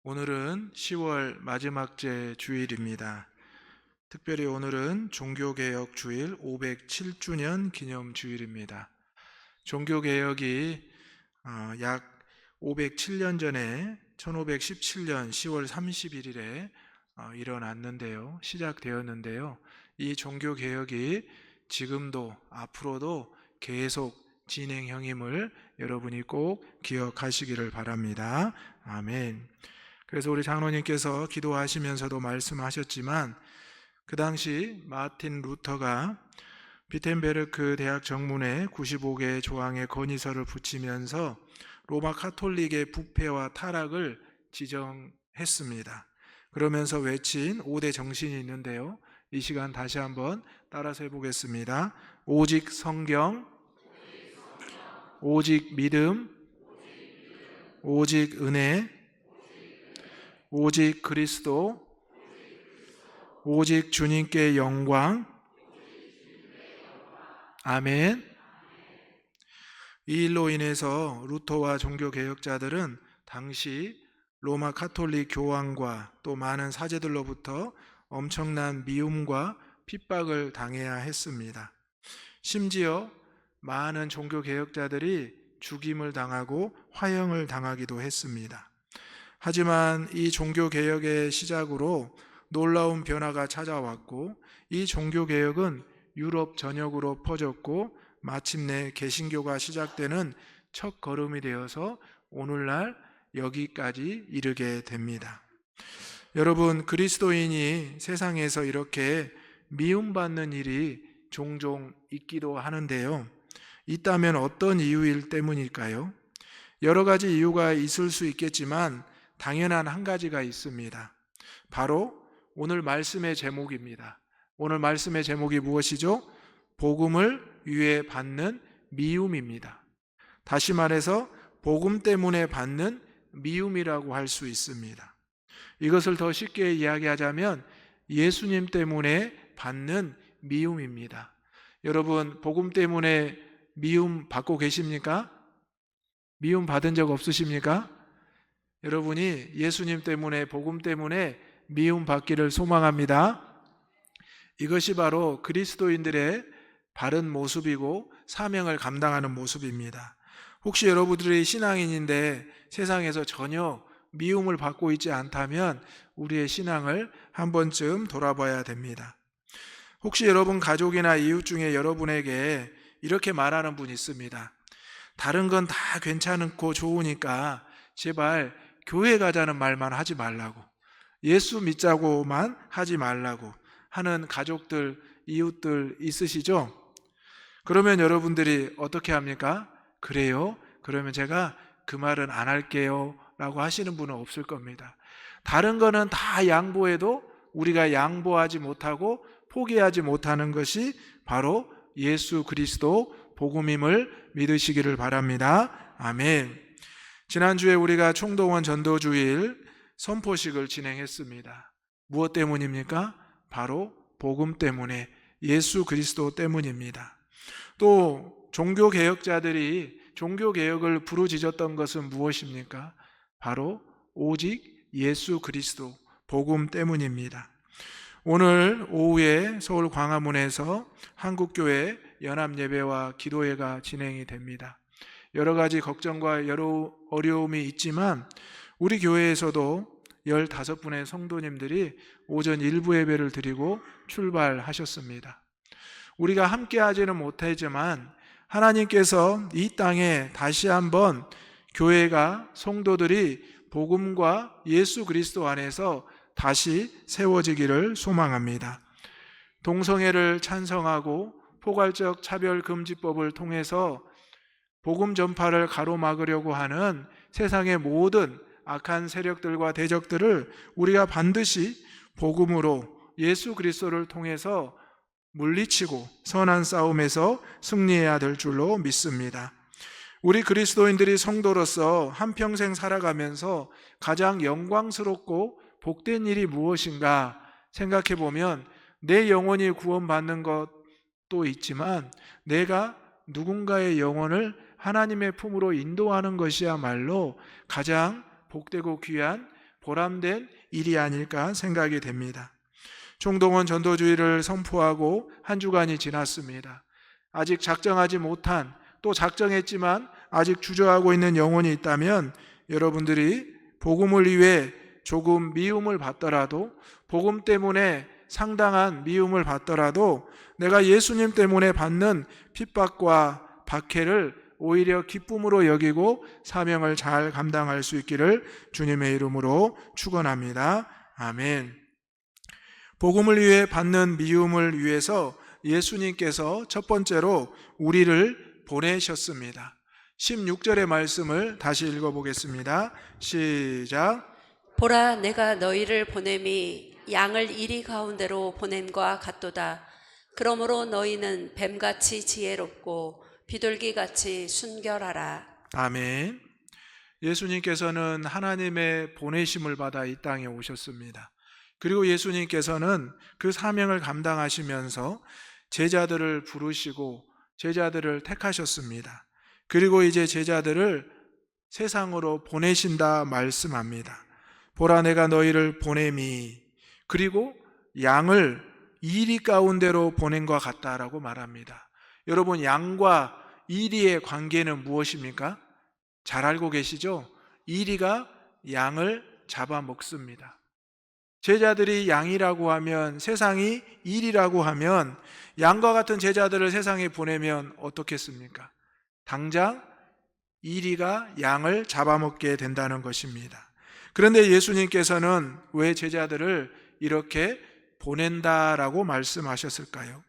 오늘은 10월 마지막째 주일입니다. 특별히 오늘은 종교개혁 주일 507주년 기념 주일입니다. 종교개혁이 약 507년 전에 1517년 10월 31일에 일어났는데요. 시작되었는데요. 이 종교개혁이 지금도 앞으로도 계속 진행형임을 여러분이 꼭 기억하시기를 바랍니다. 아멘. 그래서 우리 장로님께서 기도하시면서도 말씀하셨지만 그 당시 마틴 루터가 비텐베르크 대학 정문에 95개의 조항의 건의서를 붙이면서 로마 카톨릭의 부패와 타락을 지정했습니다. 그러면서 외친 5대 정신이 있는데요. 이 시간 다시 한번 따라서 해보겠습니다. 오직 성경, 오직 믿음, 오직 은혜, 오직 그리스도, 오직 주님께 영광. 아멘. 이 일로 인해서 루터와 종교개혁자들은 당시 로마 카톨릭 교황과 또 많은 사제들로부터 엄청난 미움과 핍박을 당해야 했습니다. 심지어 많은 종교개혁자들이 죽임을 당하고 화형을 당하기도 했습니다. 하지만 이 종교개혁의 시작으로 놀라운 변화가 찾아왔고 이 종교개혁은 유럽 전역으로 퍼졌고 마침내 개신교가 시작되는 첫 걸음이 되어서 오늘날 여기까지 이르게 됩니다. 여러분, 그리스도인이 세상에서 이렇게 미움받는 일이 종종 있기도 하는데요. 있다면 어떤 이유일 때문일까요? 여러 가지 이유가 있을 수 있겠지만 당연한 한 가지가 있습니다. 바로 오늘 말씀의 제목입니다. 오늘 말씀의 제목이 무엇이죠? 복음을 위해 받는 미움입니다. 다시 말해서 복음 때문에 받는 미움이라고 할 수 있습니다. 이것을 더 쉽게 이야기하자면 예수님 때문에 받는 미움입니다. 여러분, 복음 때문에 미움 받고 계십니까? 미움 받은 적 없으십니까? 여러분이 예수님 때문에, 복음 때문에 미움 받기를 소망합니다. 이것이 바로 그리스도인들의 바른 모습이고 사명을 감당하는 모습입니다. 혹시 여러분들이 신앙인인데 세상에서 전혀 미움을 받고 있지 않다면 우리의 신앙을 한 번쯤 돌아봐야 됩니다. 혹시 여러분 가족이나 이웃 중에 여러분에게 이렇게 말하는 분이 있습니다. 다른 건 다 괜찮고 좋으니까 제발 교회 가자는 말만 하지 말라고, 예수 믿자고만 하지 말라고 하는 가족들, 이웃들 있으시죠? 그러면 여러분들이 어떻게 합니까? 그래요? 그러면 제가 그 말은 안 할게요 라고 하시는 분은 없을 겁니다. 다른 거는 다 양보해도 우리가 양보하지 못하고 포기하지 못하는 것이 바로 예수 그리스도 복음임을 믿으시기를 바랍니다. 아멘. 지난주에 우리가 총동원 전도주일 선포식을 진행했습니다. 무엇 때문입니까? 바로 복음 때문에, 예수 그리스도 때문입니다. 또 종교개혁자들이 종교개혁을 부르짖었던 것은 무엇입니까? 바로 오직 예수 그리스도 복음 때문입니다. 오늘 오후에 서울 광화문에서 한국교회 연합예배와 기도회가 진행이 됩니다. 여러 가지 걱정과 여러 어려움이 있지만 우리 교회에서도 15분의 성도님들이 오전 일부 예배를 드리고 출발하셨습니다. 우리가 함께 하지는 못하지만 하나님께서 이 땅에 다시 한번 교회가, 성도들이 복음과 예수 그리스도 안에서 다시 세워지기를 소망합니다. 동성애를 찬성하고 포괄적 차별금지법을 통해서 복음 전파를 가로막으려고 하는 세상의 모든 악한 세력들과 대적들을 우리가 반드시 복음으로 예수 그리스도를 통해서 물리치고 선한 싸움에서 승리해야 될 줄로 믿습니다. 우리 그리스도인들이 성도로서 한평생 살아가면서 가장 영광스럽고 복된 일이 무엇인가 생각해 보면 내 영혼이 구원받는 것도 있지만 내가 누군가의 영혼을 하나님의 품으로 인도하는 것이야말로 가장 복되고 귀한 보람된 일이 아닐까 생각이 됩니다. 총동원 전도주의를 선포하고 한 주간이 지났습니다. 아직 작정하지 못한, 또 작정했지만 아직 주저하고 있는 영혼이 있다면 여러분들이 복음을 위해 조금 미움을 받더라도, 복음 때문에 상당한 미움을 받더라도 내가 예수님 때문에 받는 핍박과 박해를 오히려 기쁨으로 여기고 사명을 잘 감당할 수 있기를 주님의 이름으로 축원합니다. 아멘. 복음을 위해 받는 미움을 위해서 예수님께서 첫 번째로 우리를 보내셨습니다. 16절의 말씀을 다시 읽어보겠습니다. 시작. 보라, 내가 너희를 보냄이 양을 이리 가운데로 보냄과 같도다. 그러므로 너희는 뱀같이 지혜롭고 비둘기같이 순결하라. 아멘. 예수님께서는 하나님의 보내심을 받아 이 땅에 오셨습니다. 그리고 예수님께서는 그 사명을 감당하시면서 제자들을 부르시고 제자들을 택하셨습니다. 그리고 이제 제자들을 세상으로 보내신다 말씀합니다. 보라, 내가 너희를 보냄이, 그리고 양을 이리 가운데로 보낸 것 같다라고 말합니다. 여러분, 양과 이리의 관계는 무엇입니까? 잘 알고 계시죠? 이리가 양을 잡아먹습니다. 제자들이 양이라고 하면, 세상이 이리라고 하면 양과 같은 제자들을 세상에 보내면 어떻겠습니까? 당장 이리가 양을 잡아먹게 된다는 것입니다. 그런데 예수님께서는 왜 제자들을 이렇게 보낸다라고 말씀하셨을까요?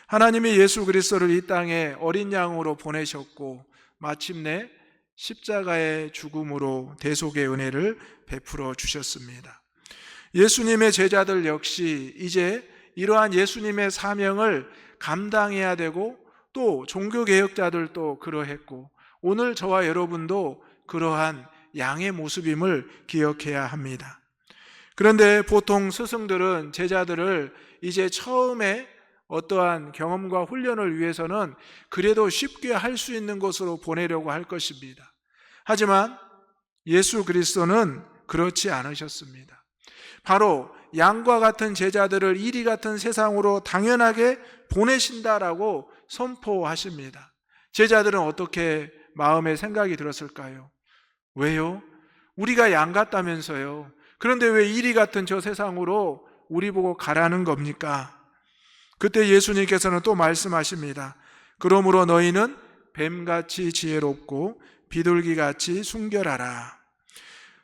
하나님이 예수 그리스도를 이 땅에 어린 양으로 보내셨고 마침내 십자가의 죽음으로 대속의 은혜를 베풀어 주셨습니다. 예수님의 제자들 역시 이제 이러한 예수님의 사명을 감당해야 되고, 또 종교개혁자들도 그러했고 오늘 저와 여러분도 그러한 양의 모습임을 기억해야 합니다. 그런데 보통 스승들은 제자들을 이제 처음에 어떠한 경험과 훈련을 위해서는 그래도 쉽게 할 수 있는 곳으로 보내려고 할 것입니다. 하지만 예수 그리스도는 그렇지 않으셨습니다. 바로 양과 같은 제자들을 이리 같은 세상으로 당연하게 보내신다라고 선포하십니다. 제자들은 어떻게 마음에 생각이 들었을까요? 왜요? 우리가 양 같다면서요. 그런데 왜 이리 같은 저 세상으로 우리 보고 가라는 겁니까? 그때 예수님께서는 또 말씀하십니다. 그러므로 너희는 뱀같이 지혜롭고 비둘기같이 순결하라.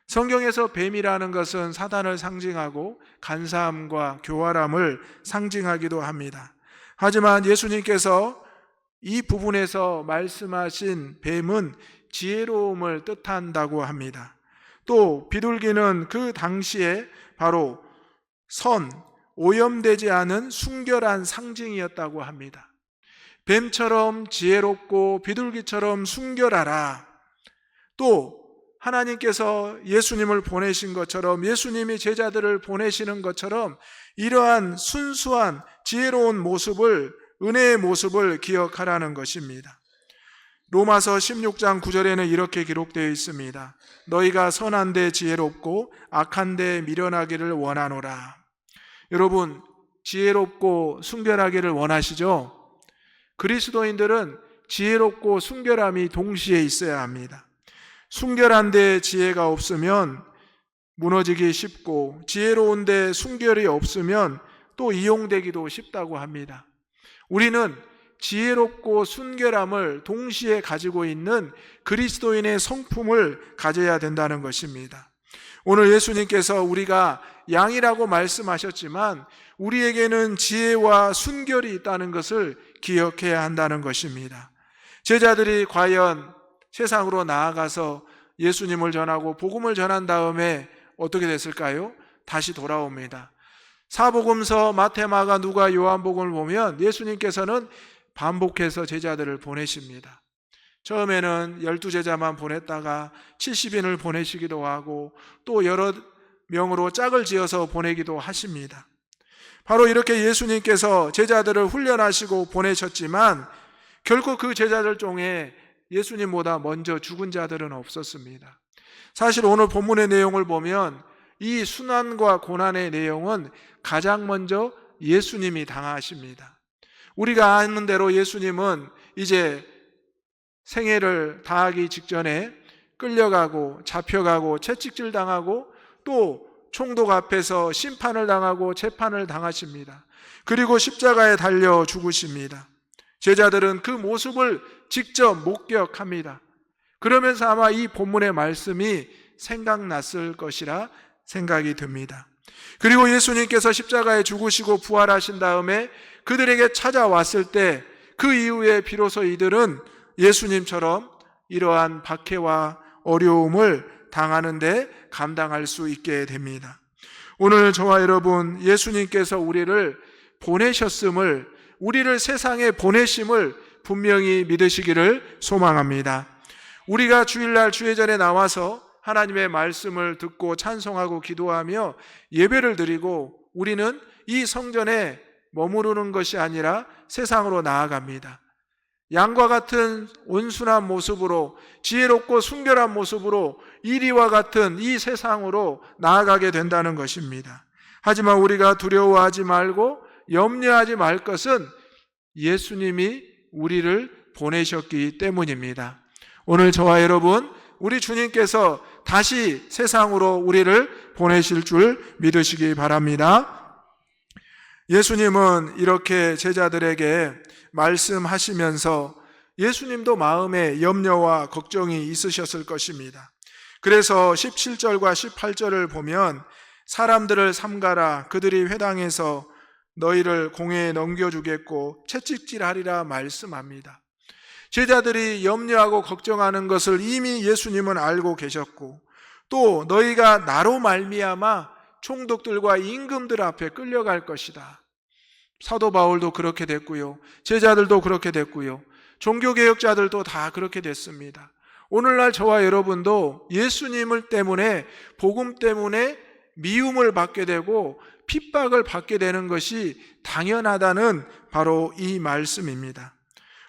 성경에서 뱀이라는 것은 사단을 상징하고 간사함과 교활함을 상징하기도 합니다. 하지만 예수님께서 이 부분에서 말씀하신 뱀은 지혜로움을 뜻한다고 합니다. 또 비둘기는 그 당시에 바로 오염되지 않은 순결한 상징이었다고 합니다. 뱀처럼 지혜롭고 비둘기처럼 순결하라. 또 하나님께서 예수님을 보내신 것처럼, 예수님이 제자들을 보내시는 것처럼 이러한 순수한 지혜로운 모습을, 은혜의 모습을 기억하라는 것입니다. 로마서 16장 9절에는 이렇게 기록되어 있습니다. 너희가 선한데 지혜롭고 악한데 미련하기를 원하노라. 여러분, 지혜롭고 순결하기를 원하시죠? 그리스도인들은 지혜롭고 순결함이 동시에 있어야 합니다. 순결한데 지혜가 없으면 무너지기 쉽고, 지혜로운데 순결이 없으면 또 이용되기도 쉽다고 합니다. 우리는 지혜롭고 순결함을 동시에 가지고 있는 그리스도인의 성품을 가져야 된다는 것입니다. 오늘 예수님께서 우리가 양이라고 말씀하셨지만 우리에게는 지혜와 순결이 있다는 것을 기억해야 한다는 것입니다. 제자들이 과연 세상으로 나아가서 예수님을 전하고 복음을 전한 다음에 어떻게 됐을까요? 다시 돌아옵니다. 사복음서 마태, 마가, 누가, 요한복음을 보면 예수님께서는 반복해서 제자들을 보내십니다. 처음에는 12제자만 보냈다가 70인을 보내시기도 하고 또 여러 명으로 짝을 지어서 보내기도 하십니다. 바로 이렇게 예수님께서 제자들을 훈련하시고 보내셨지만 결코 그 제자들 중에 예수님보다 먼저 죽은 자들은 없었습니다. 사실 오늘 본문의 내용을 보면 이 순환과 고난의 내용은 가장 먼저 예수님이 당하십니다. 우리가 아는 대로 예수님은 이제 생애를 다하기 직전에 끌려가고 잡혀가고 채찍질 당하고 또 총독 앞에서 심판을 당하고 재판을 당하십니다. 그리고 십자가에 달려 죽으십니다. 제자들은 그 모습을 직접 목격합니다. 그러면서 아마 이 본문의 말씀이 생각났을 것이라 생각이 듭니다. 그리고 예수님께서 십자가에 죽으시고 부활하신 다음에 그들에게 찾아왔을 때 그 이후에 비로소 이들은 예수님처럼 이러한 박해와 어려움을 당하는데 감당할 수 있게 됩니다. 오늘 저와 여러분, 예수님께서 우리를 보내셨음을, 우리를 세상에 보내심을 분명히 믿으시기를 소망합니다. 우리가 주일날 주예전에 나와서 하나님의 말씀을 듣고 찬송하고 기도하며 예배를 드리고 우리는 이 성전에 머무르는 것이 아니라 세상으로 나아갑니다. 양과 같은 온순한 모습으로, 지혜롭고 순결한 모습으로 이리와 같은 이 세상으로 나아가게 된다는 것입니다. 하지만 우리가 두려워하지 말고 염려하지 말 것은 예수님이 우리를 보내셨기 때문입니다. 오늘 저와 여러분, 우리 주님께서 다시 세상으로 우리를 보내실 줄 믿으시기 바랍니다. 예수님은 이렇게 제자들에게 말씀하시면서 예수님도 마음에 염려와 걱정이 있으셨을 것입니다. 그래서 17절과 18절을 보면 사람들을 삼가라, 그들이 회당에서 너희를 공회에 넘겨주겠고 채찍질하리라 말씀합니다. 제자들이 염려하고 걱정하는 것을 이미 예수님은 알고 계셨고, 또 너희가 나로 말미암아 총독들과 임금들 앞에 끌려갈 것이다. 사도 바울도 그렇게 됐고요, 제자들도 그렇게 됐고요, 종교개혁자들도 다 그렇게 됐습니다. 오늘날 저와 여러분도 예수님을 때문에, 복음 때문에 미움을 받게 되고 핍박을 받게 되는 것이 당연하다는 바로 이 말씀입니다.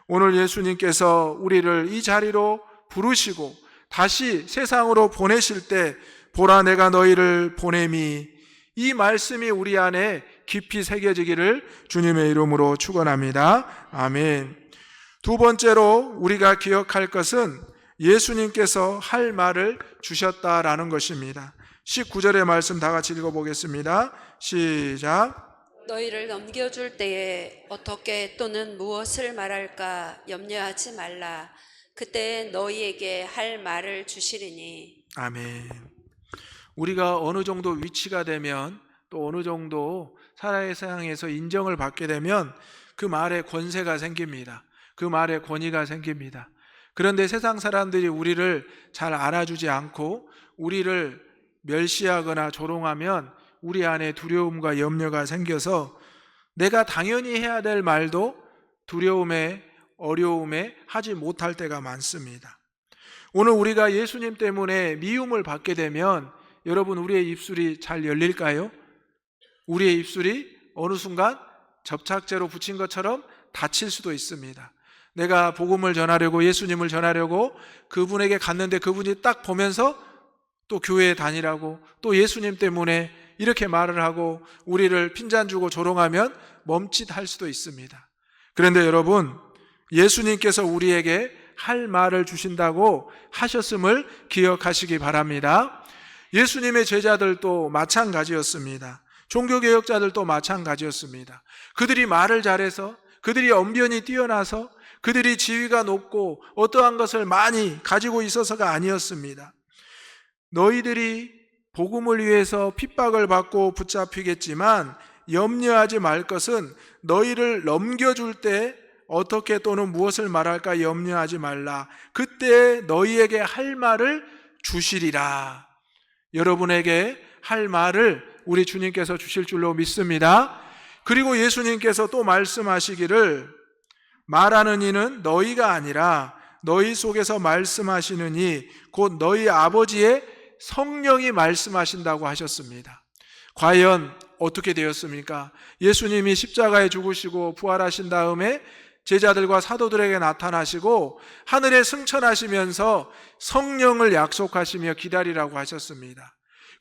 오늘 예수님께서 우리를 이 자리로 부르시고 다시 세상으로 보내실 때 보라 내가 너희를 보냄이, 이 말씀이 우리 안에 깊이 새겨지기를 주님의 이름으로 축원합니다. 아멘. 두 번째로 우리가 기억할 것은 예수님께서 할 말을 주셨다라는 것입니다. 19절의 말씀 다 같이 읽어보겠습니다. 시작. 너희를 넘겨줄 때에 어떻게 또는 무엇을 말할까 염려하지 말라. 그때 너희에게 할 말을 주시리니. 아멘. 우리가 어느 정도 위치가 되면, 또 어느 정도 사회상에서 인정을 받게 되면 그 말에 권세가 생깁니다. 그 말에 권위가 생깁니다. 그런데 세상 사람들이 우리를 잘 알아주지 않고 우리를 멸시하거나 조롱하면 우리 안에 두려움과 염려가 생겨서 내가 당연히 해야 될 말도 두려움에, 어려움에 하지 못할 때가 많습니다. 오늘 우리가 예수님 때문에 미움을 받게 되면 여러분, 우리의 입술이 잘 열릴까요? 우리의 입술이 어느 순간 접착제로 붙인 것처럼 다칠 수도 있습니다. 내가 복음을 전하려고, 예수님을 전하려고 그분에게 갔는데 그분이 딱 보면서 또 교회에 다니라고, 또 예수님 때문에 이렇게 말을 하고 우리를 핀잔 주고 조롱하면 멈칫할 수도 있습니다. 그런데 여러분, 예수님께서 우리에게 할 말을 주신다고 하셨음을 기억하시기 바랍니다. 예수님의 제자들도 마찬가지였습니다. 종교개혁자들도 마찬가지였습니다. 그들이 말을 잘해서, 그들이 언변이 뛰어나서, 그들이 지위가 높고 어떠한 것을 많이 가지고 있어서가 아니었습니다. 너희들이 복음을 위해서 핍박을 받고 붙잡히겠지만 염려하지 말 것은 너희를 넘겨줄 때 어떻게 또는 무엇을 말할까 염려하지 말라. 그때 너희에게 할 말을 주시리라. 여러분에게 할 말을 우리 주님께서 주실 줄로 믿습니다. 그리고 예수님께서 또 말씀하시기를 말하는 이는 너희가 아니라 너희 속에서 말씀하시는 이 곧 너희 아버지의 성령이 말씀하신다고 하셨습니다. 과연 어떻게 되었습니까? 예수님이 십자가에 죽으시고 부활하신 다음에 제자들과 사도들에게 나타나시고 하늘에 승천하시면서 성령을 약속하시며 기다리라고 하셨습니다.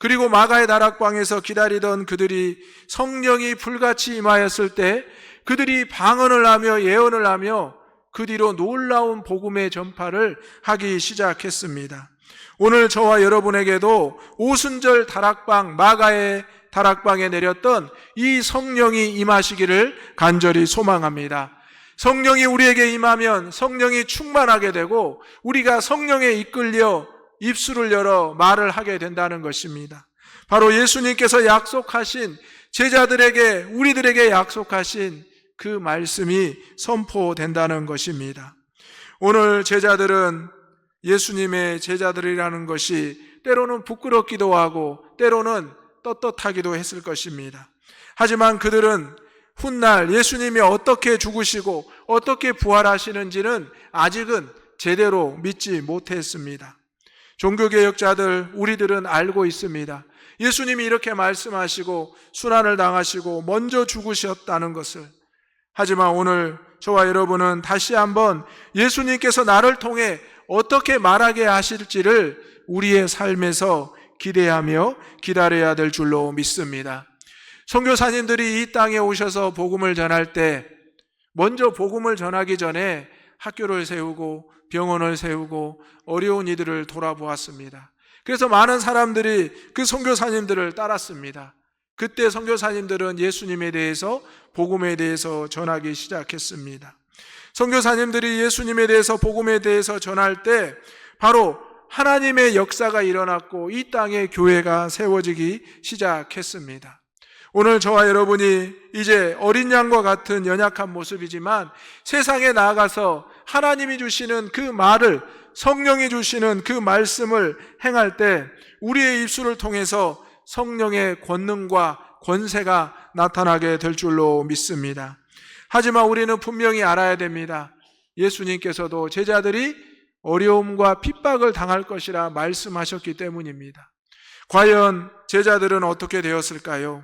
그리고 마가의 다락방에서 기다리던 그들이 성령이 불같이 임하였을 때 그들이 방언을 하며 예언을 하며 그 뒤로 놀라운 복음의 전파를 하기 시작했습니다. 오늘 저와 여러분에게도 오순절 다락방, 마가의 다락방에 내렸던 이 성령이 임하시기를 간절히 소망합니다. 성령이 우리에게 임하면 성령이 충만하게 되고 우리가 성령에 이끌려 입술을 열어 말을 하게 된다는 것입니다. 바로 예수님께서 약속하신, 제자들에게, 우리들에게 약속하신 그 말씀이 선포된다는 것입니다. 오늘 제자들은 예수님의 제자들이라는 것이 때로는 부끄럽기도 하고 때로는 떳떳하기도 했을 것입니다. 하지만 그들은 훗날 예수님이 어떻게 죽으시고 어떻게 부활하시는지는 아직은 제대로 믿지 못했습니다. 종교개혁자들, 우리들은 알고 있습니다. 예수님이 이렇게 말씀하시고 순환을 당하시고 먼저 죽으셨다는 것을. 하지만 오늘 저와 여러분은 다시 한번 예수님께서 나를 통해 어떻게 말하게 하실지를 우리의 삶에서 기대하며 기다려야 될 줄로 믿습니다. 선교사님들이 이 땅에 오셔서 복음을 전할 때 먼저 복음을 전하기 전에 학교를 세우고 병원을 세우고 어려운 이들을 돌아보았습니다. 그래서 많은 사람들이 그 선교사님들을 따랐습니다. 그때 선교사님들은 예수님에 대해서, 복음에 대해서 전하기 시작했습니다. 선교사님들이 예수님에 대해서, 복음에 대해서 전할 때 바로 하나님의 역사가 일어났고 이 땅에 교회가 세워지기 시작했습니다. 오늘 저와 여러분이 이제 어린 양과 같은 연약한 모습이지만 세상에 나아가서 하나님이 주시는 그 말을, 성령이 주시는 그 말씀을 행할 때 우리의 입술을 통해서 성령의 권능과 권세가 나타나게 될 줄로 믿습니다. 하지만 우리는 분명히 알아야 됩니다. 예수님께서도 제자들이 어려움과 핍박을 당할 것이라 말씀하셨기 때문입니다. 과연 제자들은 어떻게 되었을까요?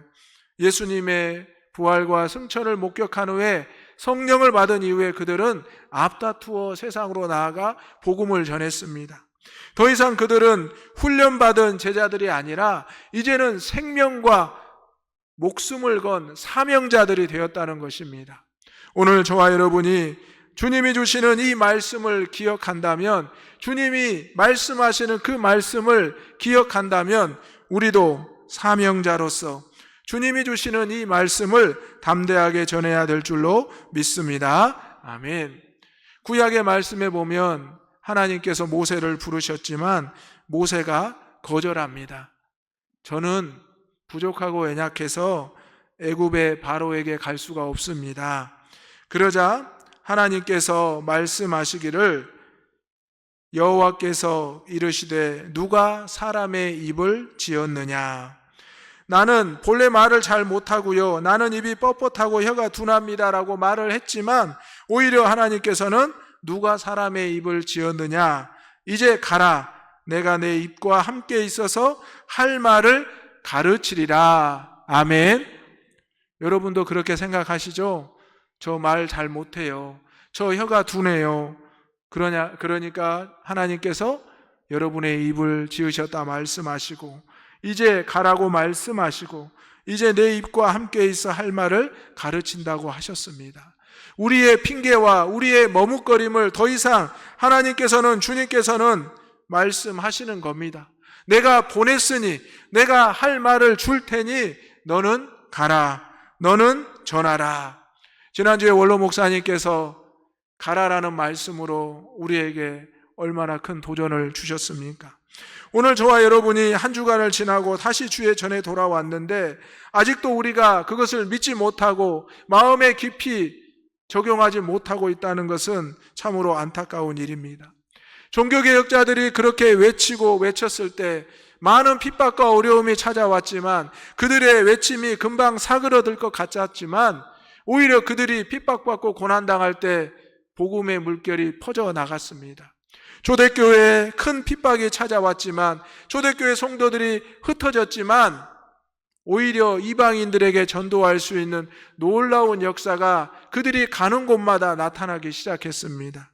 예수님의 부활과 승천을 목격한 후에, 성령을 받은 이후에 그들은 앞다투어 세상으로 나아가 복음을 전했습니다. 더 이상 그들은 훈련받은 제자들이 아니라 이제는 생명과 목숨을 건 사명자들이 되었다는 것입니다. 오늘 저와 여러분이 주님이 주시는 이 말씀을 기억한다면, 주님이 말씀하시는 그 말씀을 기억한다면 우리도 사명자로서 주님이 주시는 이 말씀을 담대하게 전해야 될 줄로 믿습니다. 아멘. 구약의 말씀에 보면 하나님께서 모세를 부르셨지만 모세가 거절합니다. 저는 부족하고 연약해서 애굽의 바로에게 갈 수가 없습니다. 그러자 하나님께서 말씀하시기를, 여호와께서 이르시되 누가 사람의 입을 지었느냐? 나는 본래 말을 잘 못하고요, 나는 입이 뻣뻣하고 혀가 둔합니다라고 말을 했지만 오히려 하나님께서는 누가 사람의 입을 지었느냐? 이제 가라. 내가 내 입과 함께 있어서 할 말을 가르치리라. 아멘. 여러분도 그렇게 생각하시죠? 저 말 잘 못해요. 저 혀가 둔해요. 그러니까 하나님께서 여러분의 입을 지으셨다 말씀하시고, 이제 가라고 말씀하시고, 이제 내 입과 함께 있어 할 말을 가르친다고 하셨습니다. 우리의 핑계와 우리의 머뭇거림을 더 이상 하나님께서는, 주님께서는 말씀하시는 겁니다. 내가 보냈으니, 내가 할 말을 줄 테니 너는 가라, 너는 전하라. 지난주에 원로 목사님께서 가라라는 말씀으로 우리에게 얼마나 큰 도전을 주셨습니까? 오늘 저와 여러분이 한 주간을 지나고 다시 주의 전에 돌아왔는데 아직도 우리가 그것을 믿지 못하고 마음에 깊이 적용하지 못하고 있다는 것은 참으로 안타까운 일입니다. 종교개혁자들이 그렇게 외쳤을 때 많은 핍박과 어려움이 찾아왔지만, 그들의 외침이 금방 사그러들 것 같았지만 오히려 그들이 핍박받고 고난당할 때 복음의 물결이 퍼져나갔습니다. 초대교회에 큰 핍박이 찾아왔지만, 초대교회 성도들이 흩어졌지만 오히려 이방인들에게 전도할 수 있는 놀라운 역사가 그들이 가는 곳마다 나타나기 시작했습니다.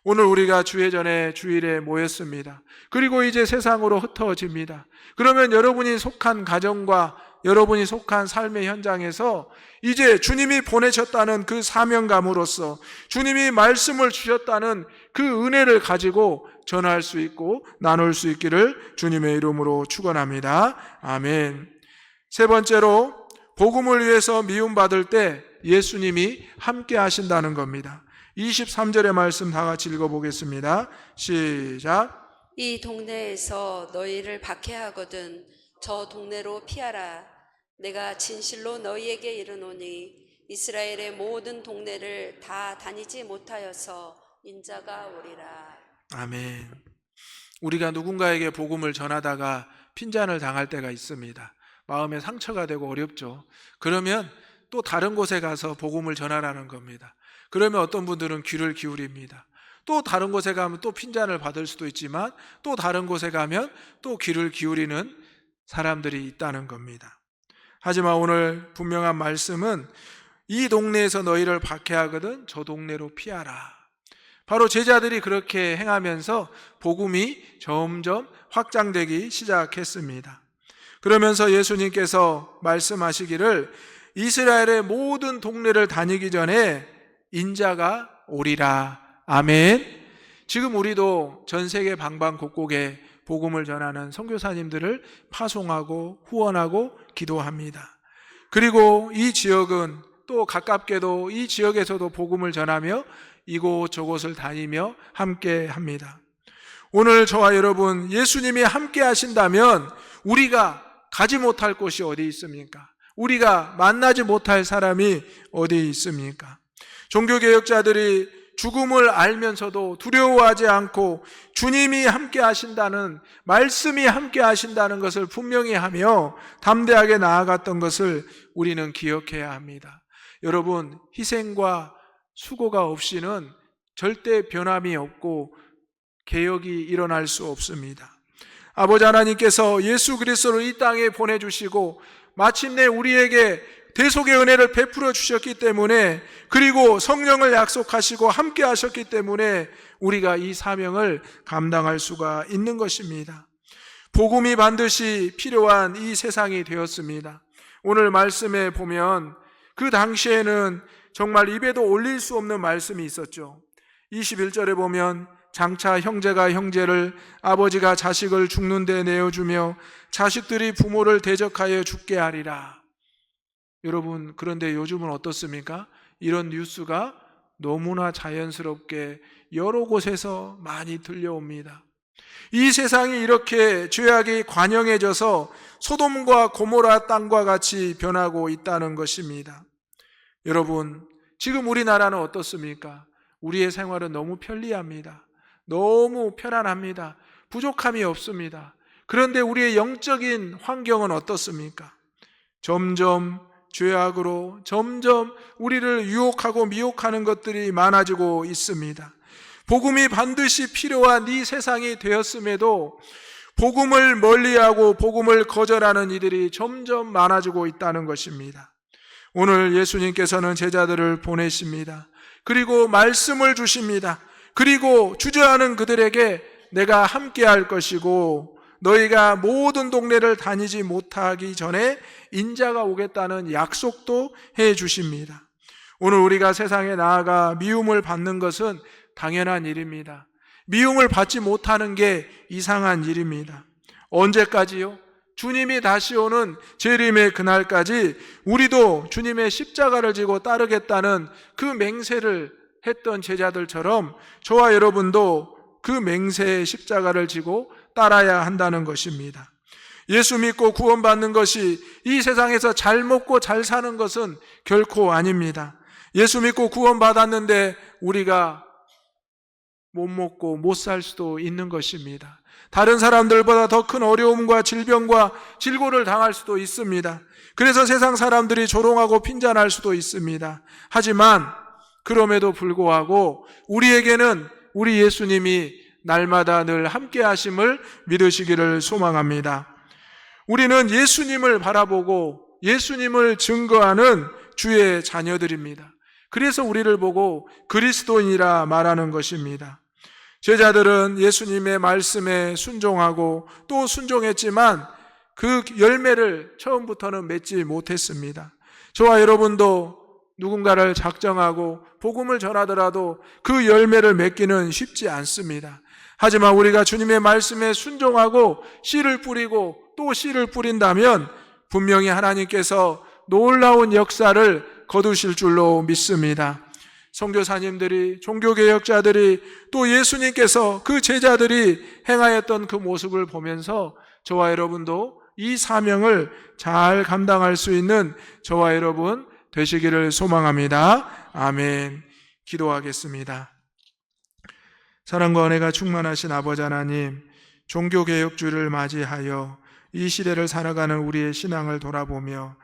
오늘 우리가 주회전에 주일에 모였습니다. 그리고 이제 세상으로 흩어집니다. 그러면 여러분이 속한 가정과 여러분이 속한 삶의 현장에서 이제 주님이 보내셨다는 그 사명감으로서 주님이 말씀을 주셨다는 그 은혜를 가지고 전할 수 있고 나눌 수 있기를 주님의 이름으로 축원합니다. 아멘. 세 번째로 복음을 위해서 미움받을 때 예수님이 함께 하신다는 겁니다. 23절의 말씀 다 같이 읽어보겠습니다. 시작. 이 동네에서 너희를 박해하거든 저 동네로 피하라. 내가 진실로 너희에게 이르노니 이스라엘의 모든 동네를 다 다니지 못하여서 인자가 오리라. 아멘. 우리가 누군가에게 복음을 전하다가 핀잔을 당할 때가 있습니다. 마음에 상처가 되고 어렵죠. 그러면 또 다른 곳에 가서 복음을 전하라는 겁니다. 그러면 어떤 분들은 귀를 기울입니다. 또 다른 곳에 가면 또 핀잔을 받을 수도 있지만 또 다른 곳에 가면 또 귀를 기울이는 사람들이 있다는 겁니다. 하지만 오늘 분명한 말씀은 이 동네에서 너희를 박해하거든 저 동네로 피하라. 바로 제자들이 그렇게 행하면서 복음이 점점 확장되기 시작했습니다. 그러면서 예수님께서 말씀하시기를 이스라엘의 모든 동네를 다니기 전에 인자가 오리라. 아멘. 지금 우리도 전 세계 방방곡곡에 복음을 전하는 선교사님들을 파송하고 후원하고 기도합니다. 그리고 이 지역은 또 가깝게도 이 지역에서도 복음을 전하며 이곳저곳을 다니며 함께 합니다. 오늘 저와 여러분 예수님이 함께 하신다면 우리가 가지 못할 곳이 어디 있습니까? 우리가 만나지 못할 사람이 어디 있습니까? 종교개혁자들이 죽음을 알면서도 두려워하지 않고 주님이 함께 하신다는, 말씀이 함께 하신다는 것을 분명히 하며 담대하게 나아갔던 것을 우리는 기억해야 합니다. 여러분, 희생과 수고가 없이는 절대 변함이 없고 개혁이 일어날 수 없습니다. 아버지 하나님께서 예수 그리스도를 이 땅에 보내주시고 마침내 우리에게 대속의 은혜를 베풀어 주셨기 때문에, 그리고 성령을 약속하시고 함께 하셨기 때문에 우리가 이 사명을 감당할 수가 있는 것입니다. 복음이 반드시 필요한 이 세상이 되었습니다. 오늘 말씀에 보면 그 당시에는 정말 입에도 올릴 수 없는 말씀이 있었죠. 21절에 보면 장차 형제가 형제를, 아버지가 자식을 죽는 데 내어주며 자식들이 부모를 대적하여 죽게 하리라. 여러분, 그런데 요즘은 어떻습니까? 이런 뉴스가 너무나 자연스럽게 여러 곳에서 많이 들려옵니다. 이 세상이 이렇게 죄악이 관영해져서 소돔과 고모라 땅과 같이 변하고 있다는 것입니다. 여러분, 지금 우리나라는 어떻습니까? 우리의 생활은 너무 편리합니다. 너무 편안합니다. 부족함이 없습니다. 그런데 우리의 영적인 환경은 어떻습니까? 점점 죄악으로 점점 우리를 유혹하고 미혹하는 것들이 많아지고 있습니다. 복음이 반드시 필요한 이 세상이 되었음에도 복음을 멀리하고 복음을 거절하는 이들이 점점 많아지고 있다는 것입니다. 오늘 예수님께서는 제자들을 보내십니다. 그리고 말씀을 주십니다. 그리고 주저하는 그들에게 내가 함께 할 것이고 너희가 모든 동네를 다니지 못하기 전에 인자가 오겠다는 약속도 해 주십니다. 오늘 우리가 세상에 나아가 미움을 받는 것은 당연한 일입니다. 미움을 받지 못하는 게 이상한 일입니다. 언제까지요? 주님이 다시 오는 재림의 그날까지 우리도 주님의 십자가를 지고 따르겠다는 그 맹세를 했던 제자들처럼 저와 여러분도 그 맹세의 십자가를 지고 따라야 한다는 것입니다. 예수 믿고 구원받는 것이 이 세상에서 잘 먹고 잘 사는 것은 결코 아닙니다. 예수 믿고 구원받았는데 우리가 못 먹고 못 살 수도 있는 것입니다. 다른 사람들보다 더 큰 어려움과 질병과 질고를 당할 수도 있습니다. 그래서 세상 사람들이 조롱하고 핀잔할 수도 있습니다. 하지만 그럼에도 불구하고 우리에게는 우리 예수님이 날마다 늘 함께 하심을 믿으시기를 소망합니다. 우리는 예수님을 바라보고 예수님을 증거하는 주의 자녀들입니다. 그래서 우리를 보고 그리스도인이라 말하는 것입니다. 제자들은 예수님의 말씀에 순종하고 또 순종했지만 그 열매를 처음부터는 맺지 못했습니다. 저와 여러분도 누군가를 작정하고 복음을 전하더라도 그 열매를 맺기는 쉽지 않습니다. 하지만 우리가 주님의 말씀에 순종하고 씨를 뿌리고 또 씨를 뿌린다면 분명히 하나님께서 놀라운 역사를 거두실 줄로 믿습니다. 선교사님들이, 종교개혁자들이, 또 예수님께서 그 제자들이 행하였던 그 모습을 보면서 저와 여러분도 이 사명을 잘 감당할 수 있는 저와 여러분 되시기를 소망합니다. 아멘. 기도하겠습니다. 사랑과 은혜가 충만하신 아버지 하나님, 종교개혁주를 맞이하여 이 시대를 살아가는 우리의 신앙을 돌아보며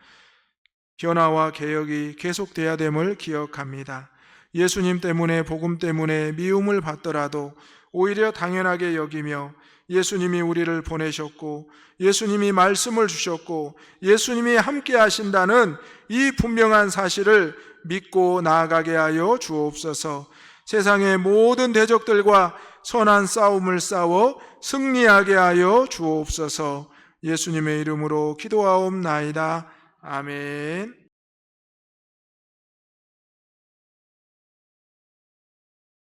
변화와 개혁이 계속돼야 됨을 기억합니다. 예수님 때문에, 복음 때문에 미움을 받더라도 오히려 당연하게 여기며 예수님이 우리를 보내셨고 예수님이 말씀을 주셨고 예수님이 함께 하신다는 이 분명한 사실을 믿고 나아가게 하여 주옵소서. 세상의 모든 대적들과 선한 싸움을 싸워 승리하게 하여 주옵소서. 예수님의 이름으로 기도하옵나이다. 아멘.